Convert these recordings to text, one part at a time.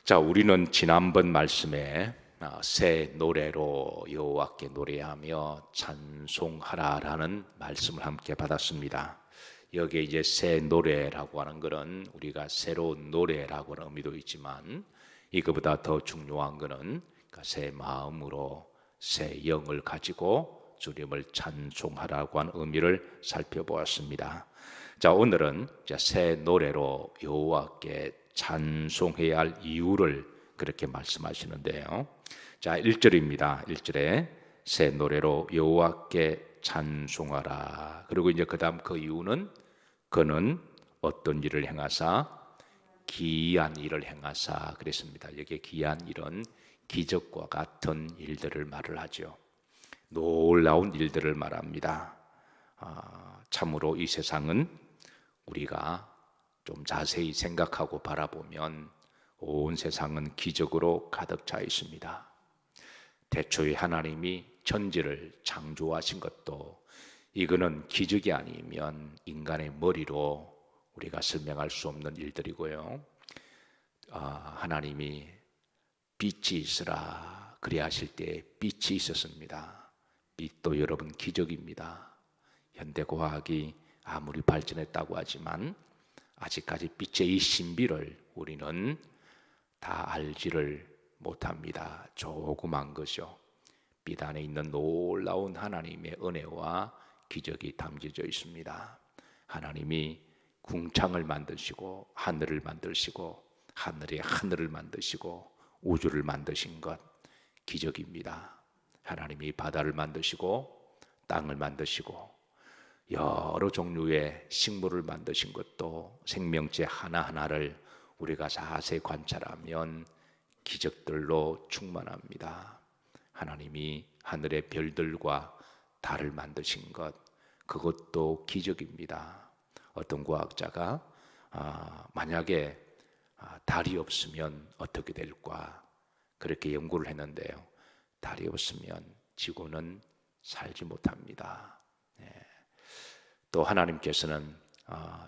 자, 우리는 지난번 말씀에 새 노래로 여호와께 노래하며 찬송하라라는 말씀을 함께 받았습니다. 여기에 이제 새 노래라고 하는 것은 우리가 새로운 노래라고 하는 의미도 있지만 이거보다 더 중요한 것은 새 마음으로 새 영을 가지고 주님을 찬송하라고 하는 의미를 살펴보았습니다. 자, 오늘은 새 노래로 여호와께 찬송해야 할 이유를 그렇게 말씀하시는데요. 자, 1절입니다. 1절에 새 노래로 여호와께 찬송하라. 그리고 이제 그다음 그 이유는 그는 어떤 일을 행하사 기이한 일을 행하사 그랬습니다. 여기에 기이한 일은 기적과 같은 일들을 말을 하죠. 놀라운 일들을 말합니다. 참으로 이 세상은 우리가 좀 자세히 생각하고 바라보면 온 세상은 기적으로 가득 차 있습니다. 태초에 하나님이 천지를 창조하신 것도 이거는 기적이 아니면 인간의 머리로 우리가 설명할 수 없는 일들이고요. 하나님이 빛이 있으라 그래 하실 때 빛이 있었습니다. 빛도 여러분 기적입니다. 현대과학이 아무리 발전했다고 하지만 아직까지 빛의 이 신비를 우리는 다 알지를 못합니다. 조그만 것이요. 빛 안에 있는 놀라운 하나님의 은혜와 기적이 담겨져 있습니다. 하나님이 궁창을 만드시고 하늘을 만드시고 하늘에 하늘을 만드시고 우주를 만드신 것 기적입니다. 하나님이 바다를 만드시고 땅을 만드시고 여러 종류의 식물을 만드신 것도 생명체 하나하나를 우리가 자세히 관찰하면 기적들로 충만합니다. 하나님이 하늘의 별들과 달을 만드신 것 그것도 기적입니다. 어떤 과학자가 만약에 달이 없으면 어떻게 될까 그렇게 연구를 했는데요. 달이 없으면 지구는 살지 못합니다. 또 하나님께서는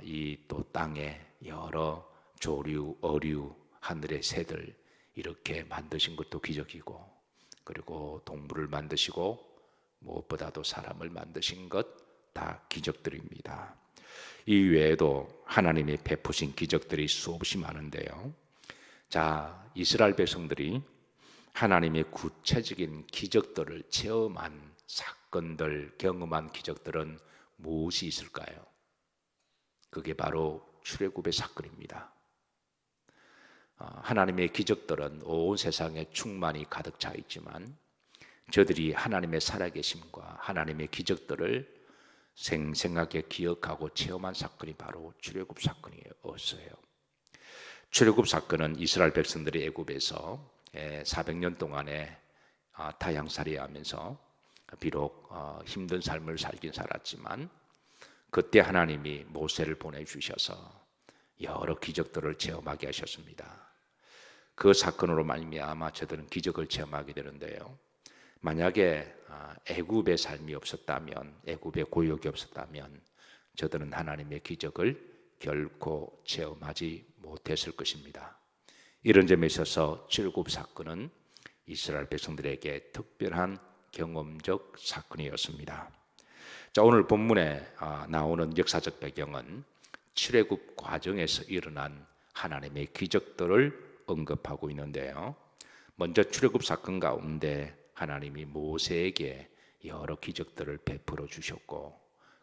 이 또 땅에 여러 조류, 어류, 하늘의 새들 이렇게 만드신 것도 기적이고 그리고 동물을 만드시고 무엇보다도 사람을 만드신 것 다 기적들입니다. 이 외에도 하나님이 베푸신 기적들이 수없이 많은데요. 자, 이스라엘 백성들이 하나님의 구체적인 기적들을 체험한 사건들, 경험한 기적들은 무엇이 있을까요? 그게 바로 출애굽의 사건입니다. 하나님의 기적들은 온 세상에 충만히 가득 차 있지만 저들이 하나님의 살아계심과 하나님의 기적들을 생생하게 기억하고 체험한 사건이 바로 출애굽 사건이었어요. 출애굽 사건은 이스라엘 백성들이 애굽에서 400년 동안에 타향살이 하면서 비록 힘든 삶을 살긴 살았지만 그때 하나님이 모세를 보내주셔서 여러 기적들을 체험하게 하셨습니다. 그 사건으로 말미암아 저들은 기적을 체험하게 되는데요. 만약에 애굽의 삶이 없었다면, 애굽의 고역이 없었다면 저들은 하나님의 기적을 결코 체험하지 못했을 것입니다. 이런 점에 있어서 출애굽 사건은 이스라엘 백성들에게 특별한 경험적 사건이었습니다. 자, 오늘 본문에 나오는 역사적 배경은 출애굽 과정에서 일어난 하나님의 기적들을 언급하고 있는데요. 먼저 출애굽 사건 가운데 하나님이 모세에게 여러 기적들을 베풀어 주셨고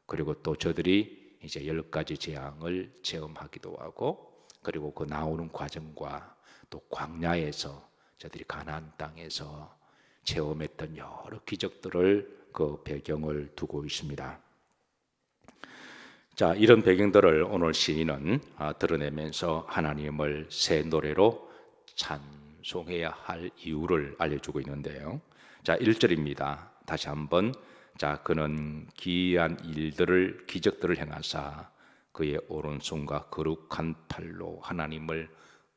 그리고 또 저들이 이제 10가지 재앙을 체험하기도 하고 그리고 그 나오는 과정과 또 광야에서 저들이 가나안 땅에서 체험했던 여러 기적들을 그 배경을 두고 있습니다. 자, 이런 배경들을 오늘 시인은 드러내면서 하나님을 새 노래로 찬송해야 할 이유를 알려주고 있는데요. 자, 1절입니다. 다시 한번 자, 그는 기이한 일들을 기적들을 행하사 그의 오른손과 거룩한 팔로 하나님을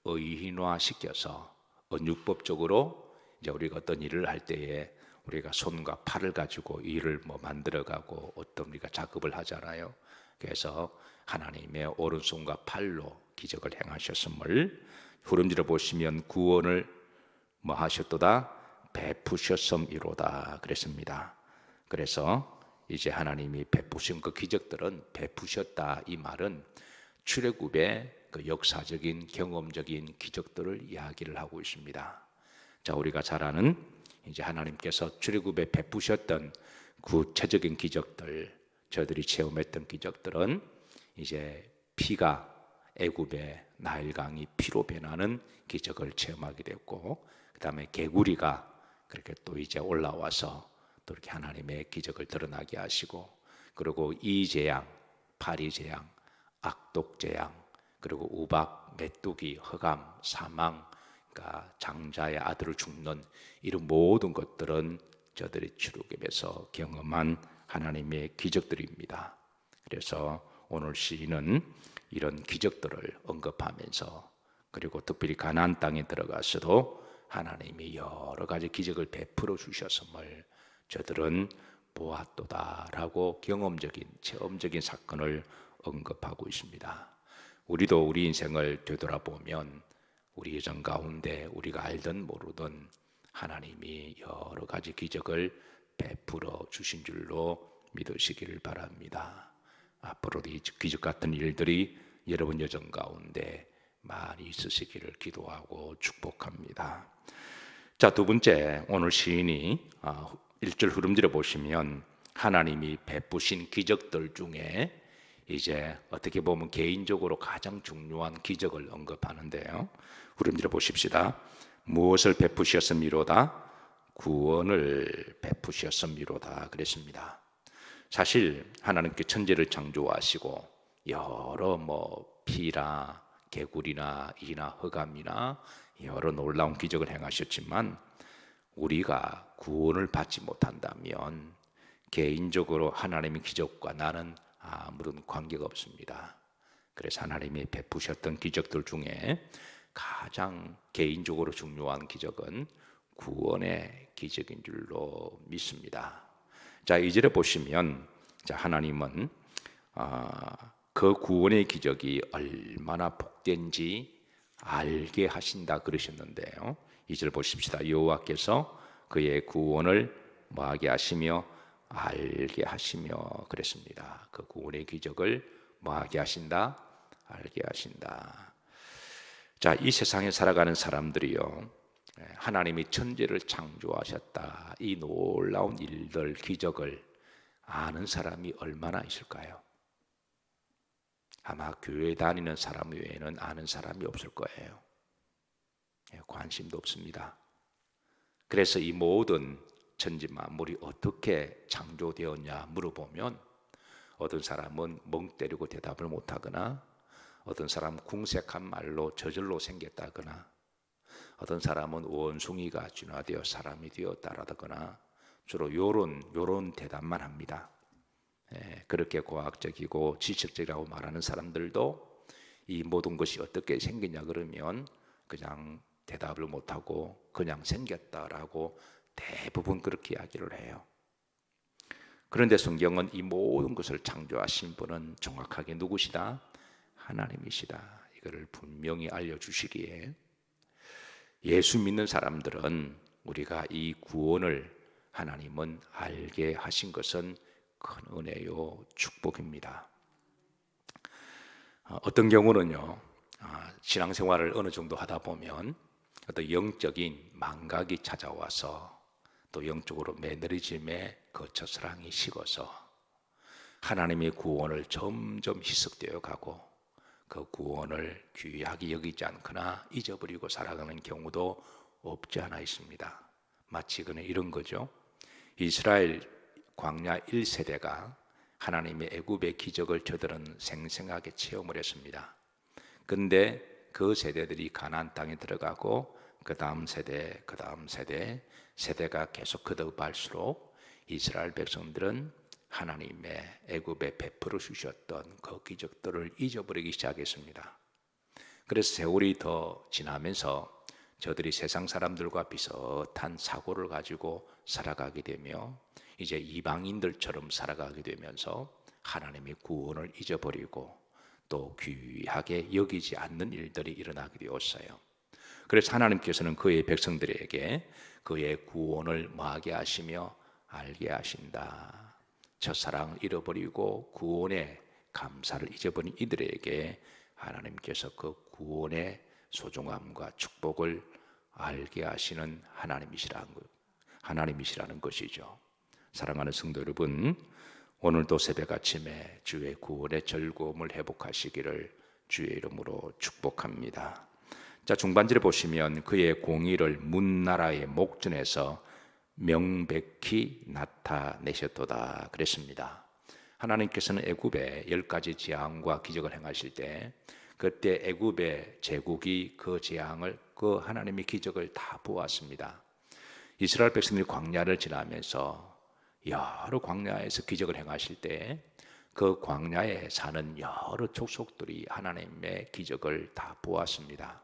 의인화시켜서 언육법적으로 이제 우리가 어떤 일을 할 때에 우리가 손과 팔을 가지고 일을 만들어가고 어떤 우리가 작업을 하잖아요. 그래서 하나님의 오른손과 팔로 기적을 행하셨음을 후름질을 보시면 구원을 뭐 하셨도다? 베푸셨음이로다 그랬습니다. 그래서 이제 하나님이 베푸신 그 기적들은 베푸셨다, 이 말은 출애굽의 그 역사적인 경험적인 기적들을 이야기를 하고 있습니다. 자, 우리가 잘 아는 이제 하나님께서 출애굽에 베푸셨던 구체적인 기적들, 저들이 체험했던 기적들은 이제 피가 애굽의 나일강이 피로 변하는 기적을 체험하게 됐고, 그 다음에 개구리가 그렇게 또 이제 올라와서 또 이렇게 하나님의 기적을 드러나게 하시고, 그리고 이재양, 파리재양, 악독재양, 그리고 우박, 메뚜기, 흑암, 사망, 그러니까 장자의 아들을 죽는 이런 모든 것들은 저들이 출애굽에서 경험한 하나님의 기적들입니다. 그래서 오늘 시인은 이런 기적들을 언급하면서, 그리고 특별히 가나안 땅에 들어가서도 하나님이 여러 가지 기적을 베풀어 주셨음을 저들은 보았도다라고 경험적인 체험적인 사건을 언급하고 있습니다. 우리도 우리 인생을 되돌아보면 우리 예전 가운데 우리가 알든 모르든 하나님이 여러 가지 기적을 베풀어 주신 줄로 믿으시기를 바랍니다. 앞으로도 이 기적 같은 일들이 여러분 여정 가운데 많이 있으시기를 기도하고 축복합니다. 자, 두 번째, 오늘 시인이 1절 흐름들을 보시면 하나님이 베푸신 기적들 중에 이제 어떻게 보면 개인적으로 가장 중요한 기적을 언급하는데요. 흐름들을 보십시다. 무엇을 베푸셨음이로다? 구원을 베푸셨음이로다 그랬습니다. 사실 하나님께 천지를 창조하시고 여러 피나 개구리나 이나 흑암이나 여러 놀라운 기적을 행하셨지만, 우리가 구원을 받지 못한다면 개인적으로 하나님의 기적과 나는 아무런 관계가 없습니다. 그래서 하나님이 베푸셨던 기적들 중에 가장 개인적으로 중요한 기적은 구원의 기적인 줄로 믿습니다. 자, 2절에 보시면 하나님은 그 구원의 기적이 얼마나 복된지 알게 하신다 그러셨는데요. 2절 보십시다. 여호와께서 그의 구원을 뭐하게 하시며 알게 하시며 그랬습니다. 그 구원의 기적을 뭐하게 하신다? 알게 하신다. 자, 이 세상에 살아가는 사람들이요, 하나님이 천지를 창조하셨다, 이 놀라운 일들, 기적을 아는 사람이 얼마나 있을까요? 아마 교회 다니는 사람 외에는 아는 사람이 없을 거예요. 관심도 없습니다. 그래서 이 모든 천지 만물이 어떻게 창조되었냐 물어보면 어떤 사람은 멍 때리고 대답을 못하거나, 어떤 사람은 궁색한 말로 저절로 생겼다거나, 어떤 사람은 원숭이가 진화되어 사람이 되었다라거나, 주로 요런 대답만 합니다. 그렇게 과학적이고 지식적이라고 말하는 사람들도 이 모든 것이 어떻게 생기냐 그러면 그냥 대답을 못하고 그냥 생겼다라고 대부분 그렇게 이야기를 해요. 그런데 성경은 이 모든 것을 창조하신 분은 정확하게 누구시다? 하나님이시다. 이거를 분명히 알려주시기에 예수 믿는 사람들은 우리가 이 구원을 하나님은 알게 하신 것은 큰 은혜요 축복입니다. 어떤 경우는요, 신앙생활을 어느 정도 하다 보면 어떤 영적인 망각이 찾아와서 또 영적으로 매너리즘에 거쳐 사랑이 식어서 하나님의 구원을 점점 희석되어 가고 그 구원을 귀하게 여기지 않거나 잊어버리고 살아가는 경우도 없지 않아 있습니다. 마치 그는 이런 거죠. 이스라엘 광야 1세대가 하나님의 애굽의 기적을 저들은 생생하게 체험을 했습니다. 근데 그 세대들이 가나안 땅에 들어가고 그 다음 세대, 그 다음 세대가 계속 거듭할수록 이스라엘 백성들은 하나님의 애굽에 베풀어 주셨던 그 기적들을 잊어버리기 시작했습니다. 그래서 세월이 더 지나면서 저들이 세상 사람들과 비슷한 사고를 가지고 살아가게 되며 이제 이방인들처럼 살아가게 되면서 하나님의 구원을 잊어버리고 또 귀하게 여기지 않는 일들이 일어나게 되었어요. 그래서 하나님께서는 그의 백성들에게 그의 구원을 뭐하게 하시며 알게 하신다. 첫사랑을 잃어버리고 구원의 감사를 잊어버린 이들에게 하나님께서 그 구원의 소중함과 축복을 알게 하시는 하나님이시라는 것이죠. 사랑하는 성도 여러분, 오늘도 새벽 아침에 주의 구원의 즐거움을 회복하시기를 주의 이름으로 축복합니다. 자, 중반절에 보시면 그의 공의를 문나라의 목전에서 명백히 나타내셨도다 그랬습니다. 하나님께서는 애굽에 10가지 재앙과 기적을 행하실 때 그때 애굽의 제국이 그 재앙을, 그 하나님의 기적을 다 보았습니다. 이스라엘 백성들이 광야를 지나면서 여러 광야에서 기적을 행하실 때 그 광야에 사는 여러 족속들이 하나님의 기적을 다 보았습니다.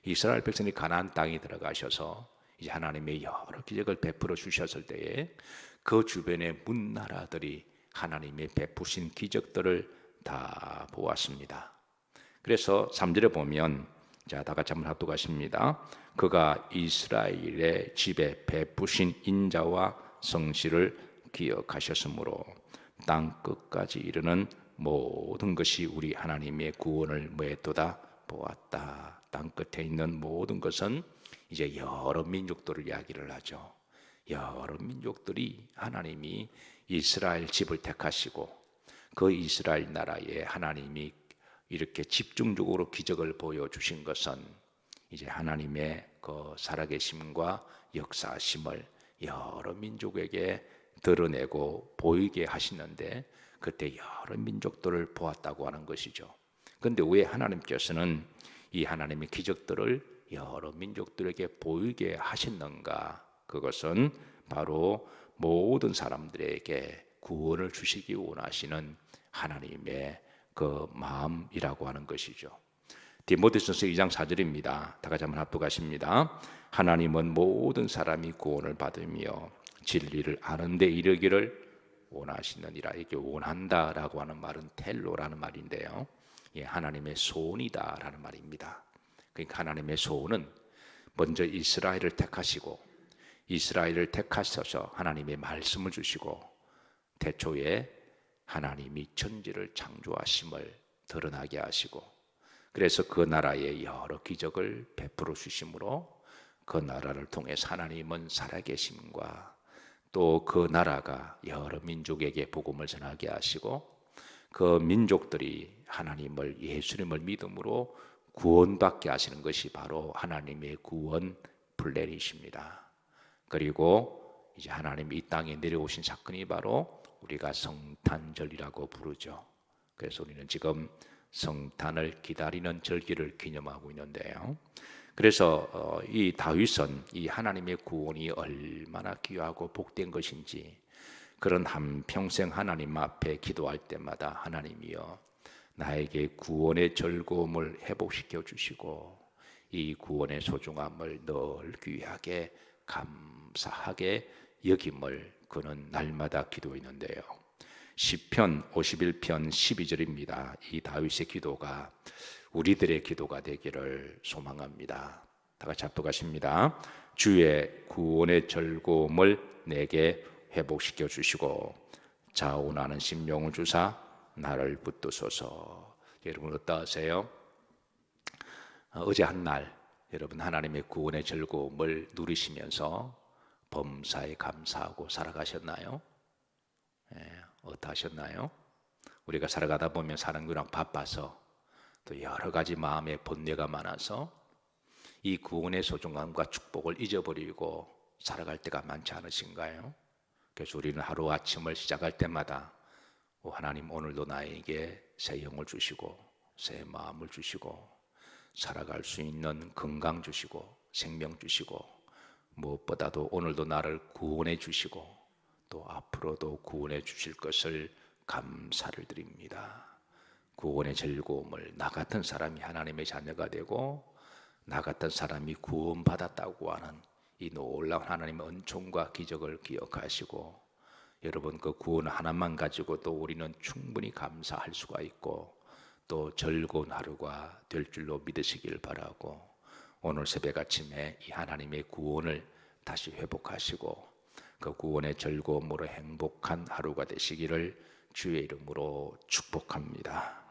이스라엘 백성이 가나안 땅에 들어가셔서 이제 하나님의 여러 기적을 베풀어 주셨을 때에 그 주변의 문나라들이 하나님의 베푸신 기적들을 다 보았습니다. 그래서 3절에 보면, 자, 다 같이 한번 합독하십니다. 그가 이스라엘의 집에 베푸신 인자와 성실을 기억하셨으므로 땅 끝까지 이르는 모든 것이 우리 하나님의 구원을 뭐했도다 보았다. 땅 끝에 있는 모든 것은 이제 여러 민족들을 이야기를 하죠. 여러 민족들이 하나님이 이스라엘 집을 택하시고 그 이스라엘 나라에 하나님이 이렇게 집중적으로 기적을 보여주신 것은 이제 하나님의 그 살아계심과 역사심을 여러 민족에게 드러내고 보이게 하시는데 그때 여러 민족들을 보았다고 하는 것이죠. 그런데 왜 하나님께서는 이 하나님의 기적들을 여러 민족들에게 보이게 하셨는가? 그것은 바로 모든 사람들에게 구원을 주시기 원하시는 하나님의 그 마음이라고 하는 것이죠. 디모데전서 2장 4절입니다. 다 같이 한번 합독하십니다. 하나님은 모든 사람이 구원을 받으며 진리를 아는 데 이르기를 원하시느니라. 이게 원한다라고 하는 말은 텔로라는 말인데요. 예, 하나님의 소원이다라는 말입니다. 그러니까 하나님의 소원은 먼저 이스라엘을 택하시고 이스라엘을 택하셔서 하나님의 말씀을 주시고 태초에 하나님이 천지를 창조하심을 드러나게 하시고 그래서 그 나라에 여러 기적을 베풀어 주심으로 그 나라를 통해서 하나님은 살아계심과 또 그 나라가 여러 민족에게 복음을 전하게 하시고 그 민족들이 하나님을 예수님을 믿음으로 구원받게 하시는 것이 바로 하나님의 구원 플랜이십니다. 그리고 이제 하나님이 이 땅에 내려오신 사건이 바로 우리가 성탄절이라고 부르죠. 그래서 우리는 지금 성탄을 기다리는 절기를 기념하고 있는데요. 그래서 이 다윗은 이 하나님의 구원이 얼마나 귀하고 복된 것인지 그런 한평생 하나님 앞에 기도할 때마다 하나님이여 나에게 구원의 즐거움을 회복시켜 주시고 이 구원의 소중함을 늘 귀하게 감사하게 여김을 그는 날마다 기도했는데요. 시편 51편 12절입니다. 이 다윗의 기도가 우리들의 기도가 되기를 소망합니다. 다 같이 합독하십니다. 주의 구원의 즐거움을 내게 회복시켜 주시고 자원하는 심령을 주사 나를 붙드소서. 여러분 어떠하세요? 어제 한 날 여러분 하나님의 구원의 즐거움을 누리시면서 범사에 감사하고 살아가셨나요? 어떠하셨나요? 우리가 살아가다 보면 사는 거랑 바빠서 또 여러 가지 마음의 번뇌가 많아서 이 구원의 소중함과 축복을 잊어버리고 살아갈 때가 많지 않으신가요? 그래서 우리는 하루 아침을 시작할 때마다 하나님 오늘도 나에게 새 영을 주시고 새 마음을 주시고 살아갈 수 있는 건강 주시고 생명 주시고 무엇보다도 오늘도 나를 구원해 주시고 또 앞으로도 구원해 주실 것을 감사를 드립니다. 구원의 즐거움을 나 같은 사람이 하나님의 자녀가 되고 나 같은 사람이 구원받았다고 하는 이 놀라운 하나님의 은총과 기적을 기억하시고 여러분 그 구원 하나만 가지고도 우리는 충분히 감사할 수가 있고 또 즐거운 하루가 될 줄로 믿으시길 바라고 오늘 새벽 아침에 이 하나님의 구원을 다시 회복하시고 그 구원의 즐거움으로 행복한 하루가 되시기를 주의 이름으로 축복합니다.